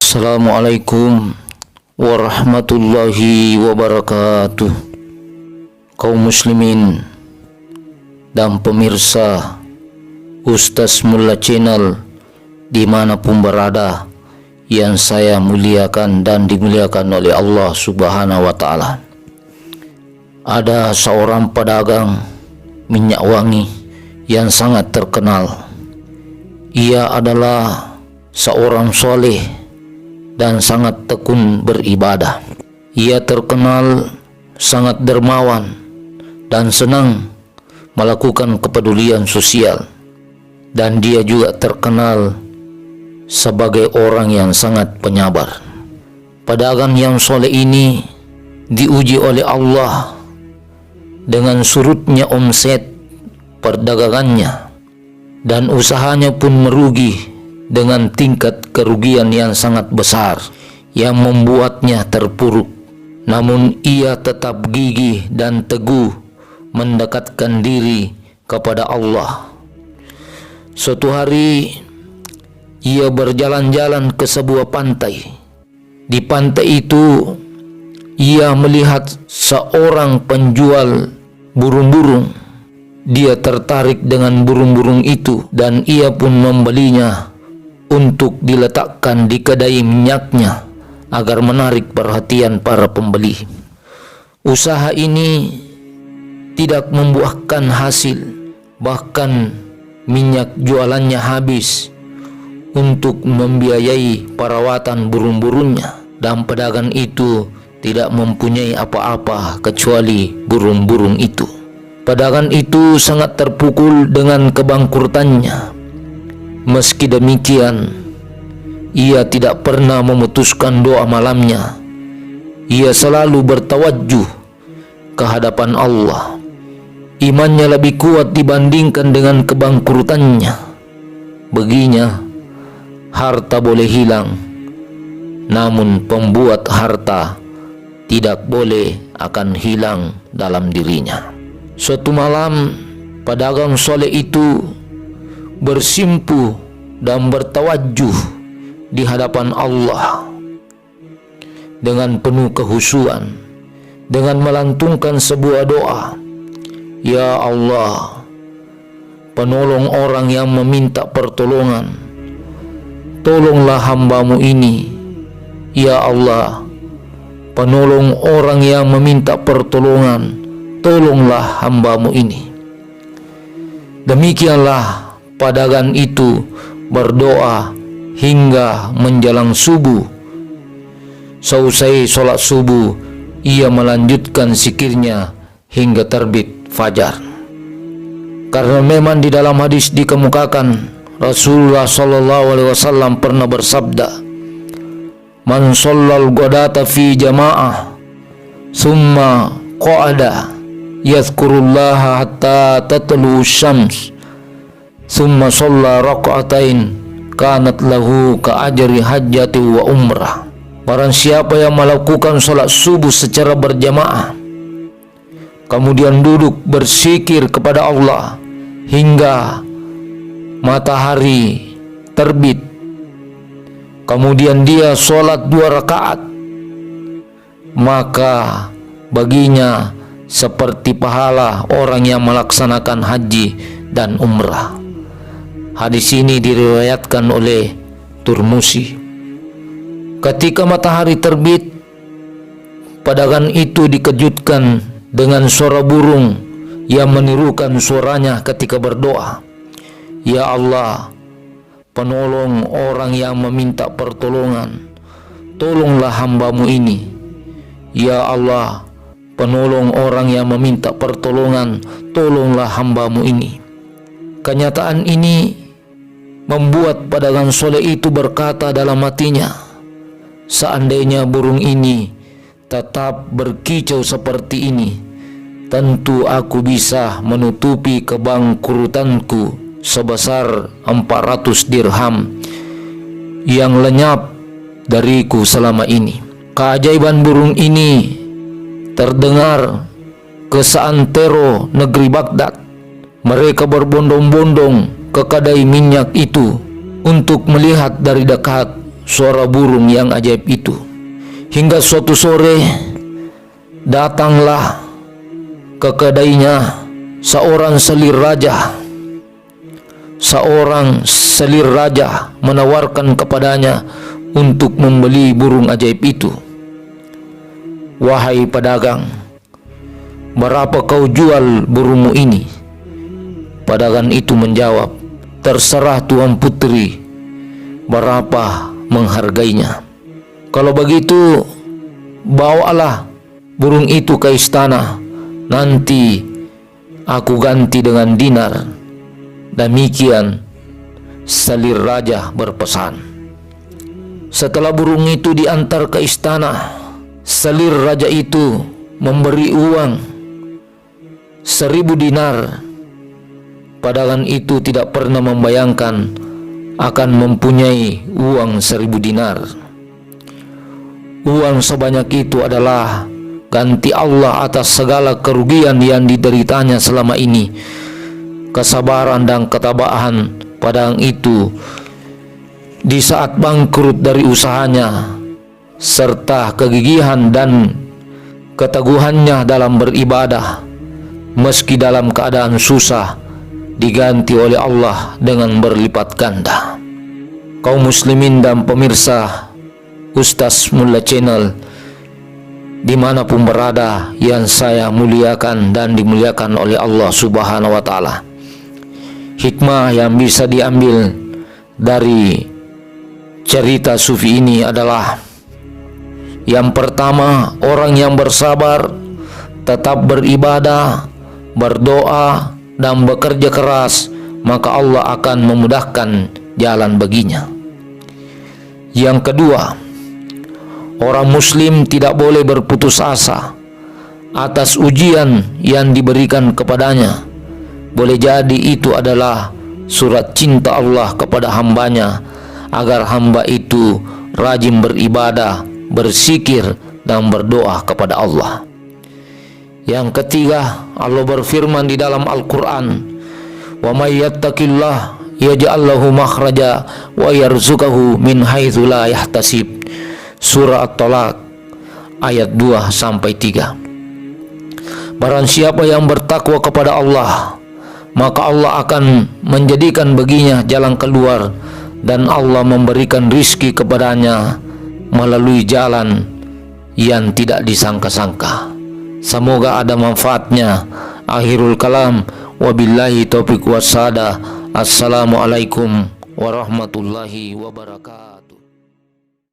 Assalamualaikum warahmatullahi wabarakatuh. Kaum muslimin dan pemirsa Ustaz Mulla Channel dimanapun berada, yang saya muliakan dan dimuliakan oleh Allah Subhanahu wa Ta'ala. Ada seorang pedagang minyak wangi yang sangat terkenal. Ia adalah seorang soleh dan sangat tekun beribadah. Ia terkenal sangat dermawan dan senang melakukan kepedulian sosial, dan dia juga terkenal sebagai orang yang sangat penyabar. Pedagang yang soleh ini diuji oleh Allah dengan surutnya omset perdagangannya, dan usahanya pun merugi dengan tingkat kerugian yang sangat besar yang membuatnya terpuruk. Namun ia tetap gigih dan teguh mendekatkan diri kepada Allah. Suatu hari ia berjalan-jalan ke sebuah pantai. Di pantai itu ia melihat seorang penjual burung-burung. Dia tertarik dengan burung-burung itu dan ia pun membelinya untuk diletakkan di kedai minyaknya agar menarik perhatian para pembeli. Usaha ini tidak membuahkan hasil, bahkan minyak jualannya habis untuk membiayai perawatan burung-burungnya, dan pedagang itu tidak mempunyai apa-apa kecuali burung-burung itu. Pedagang itu sangat terpukul dengan kebangkrutannya. Meski demikian, ia tidak pernah memutuskan doa malamnya. Ia selalu bertawajjuh ke hadapan Allah. Imannya lebih kuat dibandingkan dengan kebangkrutannya. Baginya, harta boleh hilang, namun pembuat harta tidak boleh akan hilang dalam dirinya. Suatu malam, pedagang soleh itu bersimpuh dan bertawajjuh di hadapan Allah dengan penuh kehusuan, dengan melantungkan sebuah doa. Ya Allah, penolong orang yang meminta pertolongan, tolonglah hambamu ini. Ya Allah, penolong orang yang meminta pertolongan, tolonglah hambamu ini. Demikianlah pedagang itu berdoa hingga menjelang subuh. Seusai sholat subuh, ia melanjutkan zikirnya hingga terbit fajar. Karena memang di dalam hadis dikemukakan Rasulullah SAW pernah bersabda, "Man shallal ghadata fi jama'ah, summa qa'ada yadhkurullaha hatta tatlu syams, summa shalla raka'atain, kanat lahu ka ajri hajjati wa umrah." Barang siapa yang melakukan salat subuh secara berjamaah, kemudian duduk berzikir kepada Allah hingga matahari terbit, kemudian dia sholat 2 rakaat, maka baginya seperti pahala orang yang melaksanakan haji dan umrah. Hadis ini diriwayatkan oleh Turmusi. Ketika matahari terbit, pedagang itu dikejutkan dengan suara burung yang menirukan suaranya ketika berdoa. Ya Allah, penolong orang yang meminta pertolongan, tolonglah hambamu ini. Ya Allah, penolong orang yang meminta pertolongan, tolonglah hambamu ini. Kenyataan ini membuat pedagang soleh itu berkata dalam hatinya, seandainya burung ini tetap berkicau seperti ini, tentu aku bisa menutupi kebangkrutanku sebesar 400 dirham yang lenyap dariku selama ini. Keajaiban burung ini terdengar ke seantero negeri Baghdad. Mereka berbondong-bondong ke kedai minyak itu untuk melihat dari dekat suara burung yang ajaib itu. Hingga suatu sore datanglah ke kedainya seorang selir raja menawarkan kepadanya untuk membeli burung ajaib itu. "Wahai pedagang, berapa kau jual burungmu ini?" Pedagang itu menjawab, "Terserah Tuan Putri berapa menghargainya. Kalau begitu, bawalah burung itu ke istana, nanti aku ganti dengan dinar." Demikian selir raja berpesan. Setelah burung itu diantar ke istana, selir raja itu memberi uang 1000 dinar. Pedagang itu tidak pernah membayangkan akan mempunyai uang 1000 dinar. Uang sebanyak itu adalah ganti Allah atas segala kerugian yang dideritanya selama ini. Kesabaran dan ketabahan pedagang itu di saat bangkrut dari usahanya, serta kegigihan dan keteguhannya dalam beribadah meski dalam keadaan susah, diganti oleh Allah dengan berlipat ganda. Kaum muslimin dan pemirsa Ustaz Mullah Channel dimanapun berada yang saya muliakan dan dimuliakan oleh Allah Subhanahu wa Ta'ala, hikmah yang bisa diambil dari cerita sufi ini adalah: yang pertama, orang yang bersabar, tetap beribadah, berdoa, dan bekerja keras, maka Allah akan memudahkan jalan baginya. Yang kedua, orang muslim tidak boleh berputus asa atas ujian yang diberikan kepadanya. Boleh jadi itu adalah surat cinta Allah kepada hambanya, agar hamba itu rajin beribadah, berzikir, dan berdoa kepada Allah. Yang ketiga, Allah berfirman di dalam Al-Quran, "Wa may yattaqillah yaj'al lahu makhraja wa yarzuqahu min haitsu la yahtasib." Surah At-Talaq ayat 2-3. Barang siapa yang bertakwa kepada Allah, maka Allah akan menjadikan baginya jalan keluar, dan Allah memberikan rizki kepadanya melalui jalan yang tidak disangka-sangka. Semoga ada manfaatnya. Akhirul kalam, wabillahi taufiq wassadah. Assalamualaikum warahmatullahi wabarakatuh.